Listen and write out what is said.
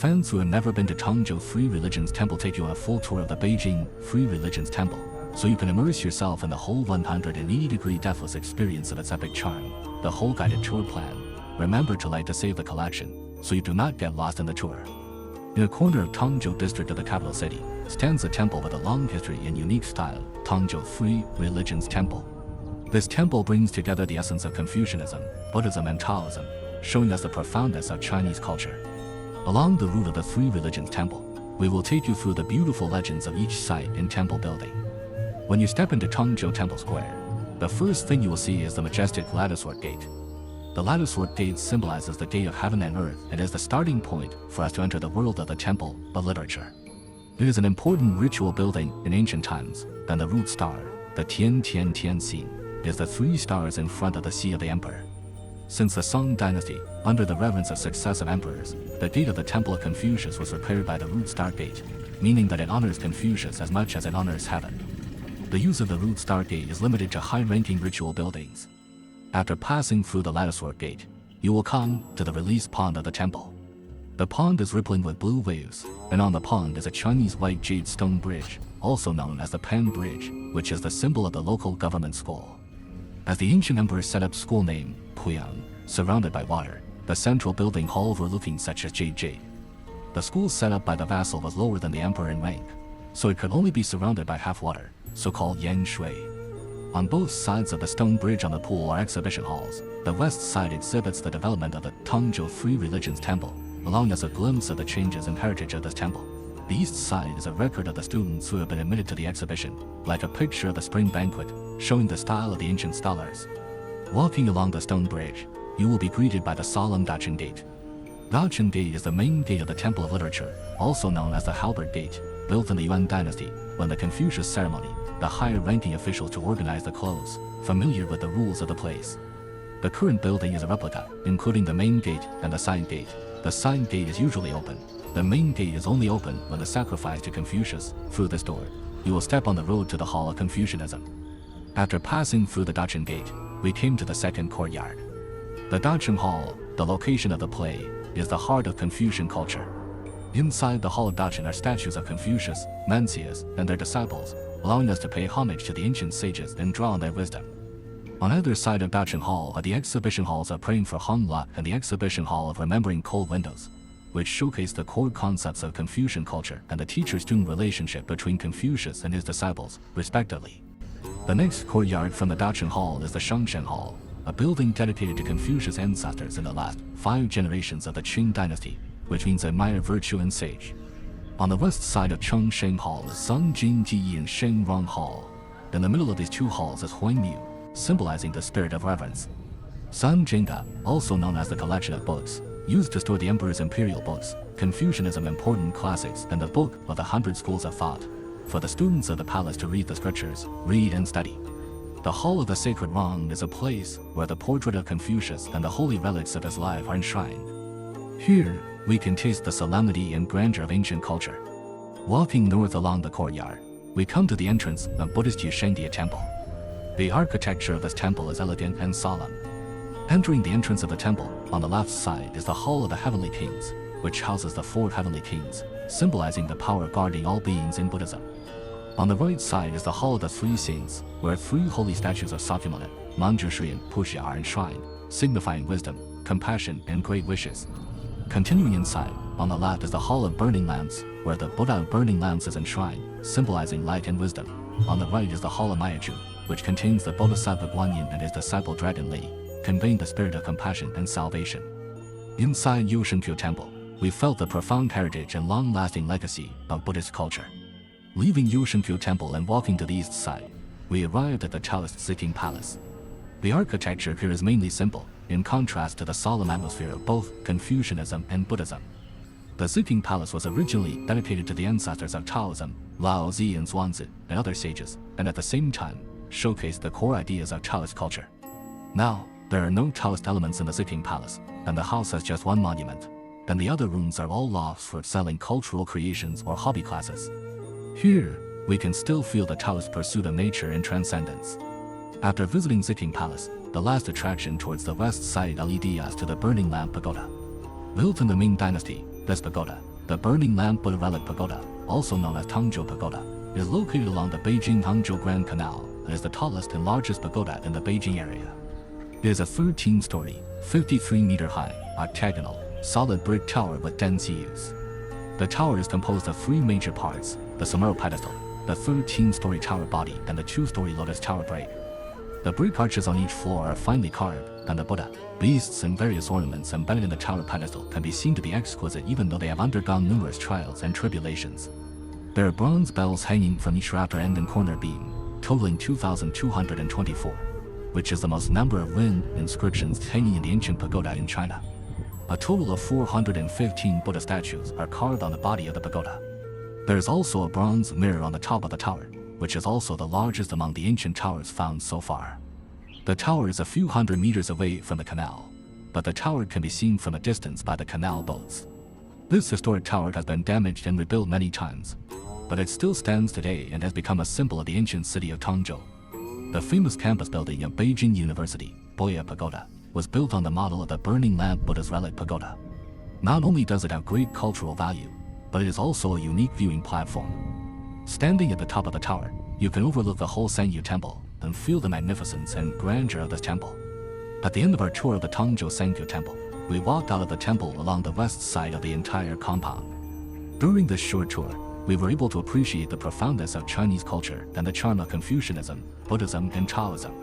fans who have never been to Tongzhou Free Religions Temple take you on a full tour of the Beijing Free Religions Temple, so you can immerse yourself in the whole 180-degree deathless experience of its epic charm. The whole guided tour plan. Remember to like to save the collection, so you do not get lost in the tour. In a corner of Tongzhou district of the capital city, stands a temple with a long history and unique style, Tongzhou Free Religions Temple. This temple brings together the essence of Confucianism, Buddhism and Taoism, showing us the profoundness of Chinese culture. Along the route of the Free Religions Temple, we will take you through the beautiful legends of each site and temple building. When you step into Tongzhou Temple Square, the first thing you will see is the majestic latticework gate. The latticework gate symbolizes the gate of heaven and earth and is the starting point for us to enter the world of the temple of literature. It is an important ritual building in ancient times, and the root star, the Tian Tian Tian Xin, is the 3 stars in front of the Sea of the Emperor. Since the Song dynasty, under the reverence of successive emperors, the gate of the Temple of Confucius was prepared by the root star gate, meaning that it honors Confucius as much as it honors heaven. The use of the root star gate is limited to high-ranking ritual buildings. After passing through the latticework gate, you will come to the release pond of the temple. The pond is rippling with blue waves, and on the pond is a Chinese white jade stone bridge, also known as the Pen Bridge, which is the symbol of the local government school. As the ancient emperor set up school name, Puyang, surrounded by water, the central building hall overlooking such as Jade. The school set up by the vassal was lower than the emperor in rank, so it could only be surrounded by half water, so-called Yan Shui. On both sides of the stone bridge on the pool are exhibition halls. The west side exhibits the development of the Tongzhou Free Religions Temple, allowing us a glimpse of the changes and heritage of this temple. The east side is a record of the students who have been admitted to the exhibition, like a picture of the spring banquet, showing the style of the ancient scholars. Walking along the stone bridge, you will be greeted by the solemn Dacheng Gate. Dacheng Gate is the main gate of the Temple of Literature, also known as the Halberd Gate, built in the Yuan dynasty, when the Confucius ceremony, the higher-ranking officials to organize the close, familiar with the rules of the place. The current building is a replica, including the main gate and the side gate. The side gate is usually open. The main gate is only open when the sacrifice to Confucius. Through this door, you will step on the road to the Hall of Confucianism. After passing through the Dacheng Gate, we came to the second courtyard. The Dacheng Hall, the location of the play, is the heart of Confucian culture. Inside the Hall of Dacheng are statues of Confucius, Mencius, and their disciples, allowing us to pay homage to the ancient sages and draw on their wisdom. On either side of Dacheng Hall are the exhibition halls of Praying for Hong Luck and the exhibition hall of Remembering Cold Windows, which showcase the core concepts of Confucian culture and the teacher-student relationship between Confucius and his disciples, respectively. The next courtyard from the Dacheng Hall is the Shengshen Hall, a building dedicated to Confucius' ancestors in the last 5 generations of the Qing dynasty, which means admire virtue and sage. On the west side of Shengshen Hall is Sangjing Ji and Shengrong Hall. In the middle of these 2 halls is Huanyu, symbolizing the spirit of reverence. Sanjinga, also known as the collection of books, used to store the emperor's imperial books, Confucianism important classics, and the book of the 100 schools of thought, for the students of the palace to read the scriptures, read and study. The Hall of the Sacred Wrong is a place where the portrait of Confucius and the holy relics of his life are enshrined. Here, we can taste the solemnity and grandeur of ancient culture. Walking north along the courtyard, we come to the entrance of Buddhist Yishengdia Temple. The architecture of this temple is elegant and solemn. Entering the entrance of the temple, on the left side is the Hall of the Heavenly Kings, which houses the 4 heavenly kings, symbolizing the power guarding all beings in Buddhism. On the right side is the Hall of the 3 Saints, where 3 holy statues of Sakyamuni, Manjushri and Puxia are enshrined, signifying wisdom, compassion, and great wishes. Continuing inside, on the left is the Hall of Burning Lamps, where the Buddha of Burning Lamps is enshrined, symbolizing light and wisdom. On the right is the Hall of Mayaju, which contains the Bodhisattva Guanyin and his disciple Dragon Lady, conveying the spirit of compassion and salvation. Inside Sankyo Temple, we felt the profound heritage and long-lasting legacy of Buddhist culture. Leaving Sankyo Temple and walking to the east side, we arrived at the Taoist Sitting Palace. The architecture here is mainly simple, in contrast to the solemn atmosphere of both Confucianism and Buddhism. The Sitting Palace was originally dedicated to the ancestors of Taoism, Lao Zi and Zhuangzi, and other sages, and at the same time, showcased the core ideas of Taoist culture. Now, there are no Taoist elements in the Sitting Palace, and the house has just 1 monument, and the other rooms are all lofts for selling cultural creations or hobby classes. Here, we can still feel the Taoist pursuit of nature and transcendence. After visiting Sitting Palace, the last attraction towards the west side leads us to the Burning Lamp Pagoda. Built in the Ming Dynasty, this pagoda, The Burning Lamp Buddha Relic Pagoda, also known as Tangzhou Pagoda, is located along the Beijing-Hangzhou Grand Canal and is the tallest and largest pagoda in the Beijing area. It is a 13-story, 53-meter-high, octagonal, solid brick tower with 10 CUs. The tower is composed of 3 major parts: the Samuro pedestal, the 13-story tower body, and the 2-story lotus tower break. The brick arches on each floor are finely carved, and the Buddha, beasts, and various ornaments embedded in the tower pedestal can be seen to be exquisite even though they have undergone numerous trials and tribulations. There are bronze bells hanging from each rafter end and corner beam, totaling 2,224, which is the most number of Lin inscriptions hanging in the ancient pagoda in China. A total of 415 Buddha statues are carved on the body of the pagoda. There is also a bronze mirror on the top of the tower, which is also the largest among the ancient towers found so far. The tower is a few hundred meters away from the canal, but the tower can be seen from a distance by the canal boats. This historic tower has been damaged and rebuilt many times, but it still stands today and has become a symbol of the ancient city of Tangzhou. The famous campus building of Beijing University, Boya Pagoda, was built on the model of the Burning Lamp Buddha's Relic Pagoda. Not only does it have great cultural value, but it is also a unique viewing platform. Standing at the top of the tower, you can overlook the whole Sankyo Temple and feel the magnificence and grandeur of this temple. At the end of our tour of the Tangzhou Sankyo Temple, we walked out of the temple along the west side of the entire compound. During this short tour, we were able to appreciate the profoundness of Chinese culture and the charm of Confucianism, Buddhism, and Taoism.